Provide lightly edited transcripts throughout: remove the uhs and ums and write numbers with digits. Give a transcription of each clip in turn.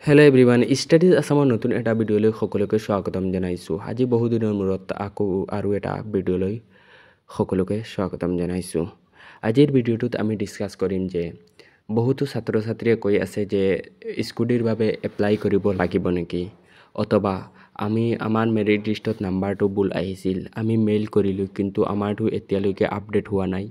hello' everyone studies আছামৰ নতুন এটা ভিডিঅ'লৈ সকলোকে স্বাগতম জনাইছোঁ আজি বহুদিনৰ মূৰত আকৌ আৰু এটা ভিডিঅ'লৈ সকলোকে স্বাগতম জনাইছোঁ আজিৰ ভিডিঅ'টোত আমি ডিছকাছ কৰিম যে বহুতো ছাত্ৰ ছাত্ৰীয়ে কৈ আছে যে স্কুটিৰ বাবে এপ্লাই কৰিব লাগিব নেকি অথবা আমি আমাৰ মেৰিট লিষ্টত নাম্বাৰটো ভুল আহিছিল আমি মেইল কৰিলোঁ কিন্তু আমাৰটো এতিয়ালৈকে আপডেট হোৱা নাই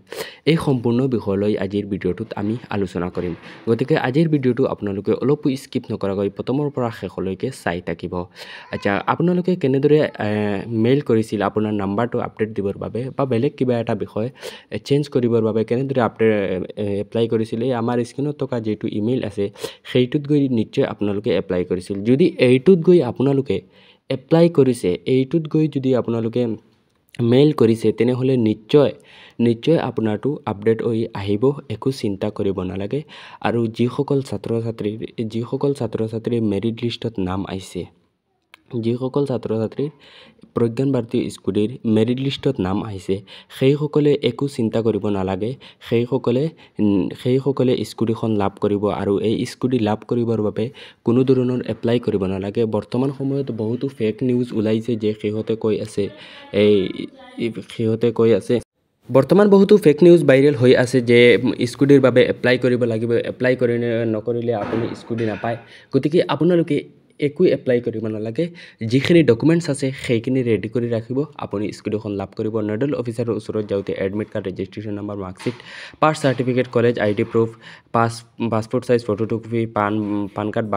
এই সম্পূৰ্ণ বিষয়লৈ আজিৰ ভিডিঅ'টোত আমি আলোচনা কৰিম গতিকে আজিৰ ভিডিঅ'টো আপোনালোকে অলপো স্কিপ নকৰাকৈ প্ৰথমৰ পৰা শেষলৈকে চাই থাকিব আচ্ছা আপোনালোকে কেনেদৰে মেইল কৰিছিল আপোনাৰ নাম্বাৰটো আপডেট দিবৰ বাবে বা বেলেগ কিবা এটা বিষয় চেঞ্জ কৰিবৰ বাবে কেনেদৰে এপ্লাই কৰিছিল এই আমাৰ স্ক্ৰীনত থকা যেটো ইমেইল আছে সেইটোত গৈ নিশ্চয় আপোনালোকে এপ্লাই কৰিছিল যদি এইটোত গৈ আপোনালোকে এপ্লাই কৰিছে এইটোত গৈ যদি আপোনালোকে মেইল কৰিছে তেনেহলে নিশ্চয় আপোনাৰটো আপডেট হৈ আহিব একো চিন্তা কৰিব নালাগে আৰু যিসকল ছাত্ৰ ছাত্ৰীৰ মেৰিট লিষ্টত নাম আহিছে যিসকল ছাত্ৰ ছাত্ৰীৰ প্ৰজ্ঞান ভাৰতী স্কুটিৰ মেৰিট লিষ্টত নাম আহিছে সেইসকলে একো চিন্তা কৰিব নালাগে সেইসকলে স্কুটিখন লাভ কৰিব আৰু এই স্কুটি লাভ কৰিবৰ বাবে কোনো ধৰণৰ এপ্লাই কৰিব নালাগে বৰ্তমান সময়ত বহুতো ফেক নিউজ ওলাইছে যে সিহঁতে কৈ আছে বৰ্তমান বহুতো ফেক নিউজ ভাইৰেল হৈ আছে যে স্কুটিৰ বাবে এপ্লাই কৰিব লাগিব এপ্লাই নকৰিলে আপুনি স্কুটি নাপায় গতিকে আপোনালোকে একো এপ্লাই কৰিব নালাগে যিখিনি ডকুমেণ্টছ আছে সেইখিনি ৰেডি কৰি ৰাখিব আপুনি স্কুটিখন লাভ কৰিব নডেল অফিচাৰৰ ওচৰত যাওঁতে admit card registration number marksheet pass certificate college ID proof passport size photocopy PAN card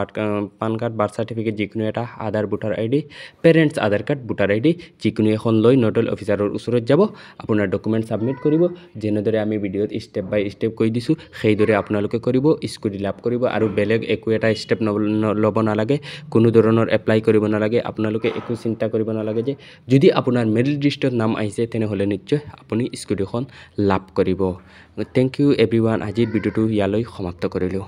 birth certificate যিকোনো এটা আধাৰ ভোটাৰ আইডি পেৰেণ্টছ আধাৰ কাৰ্ড ভোটাৰ আইডি যিকোনো এখন লৈ নডেল অফিচাৰৰ ওচৰত যাব আপোনাৰ ডকুমেণ্ট সাবমিট কৰিব যেনেদৰে আমি ভিডিঅ'ত ষ্টেপ বাই ষ্টেপ কৈ দিছোঁ সেইদৰে আপোনালোকে কৰিব স্কুটি লাভ কৰিব আৰু বেলেগ একো এটা ষ্টেপ ল'ব নালাগে কোনো ধৰণৰ এপ্লাই কৰিব নালাগে আপোনালোকে একো চিন্তা কৰিব নালাগে যে যদি আপোনাৰ মেৰিট লিষ্টত নাম আহিছে তেনেহলে নিশ্চয় আপুনি স্কুটিখন লাভ কৰিব থ্যাংক ইউ এভৰিৱান আজিৰ ভিডিঅ'টো ইয়ালৈ সমাপ্ত কৰিলোঁ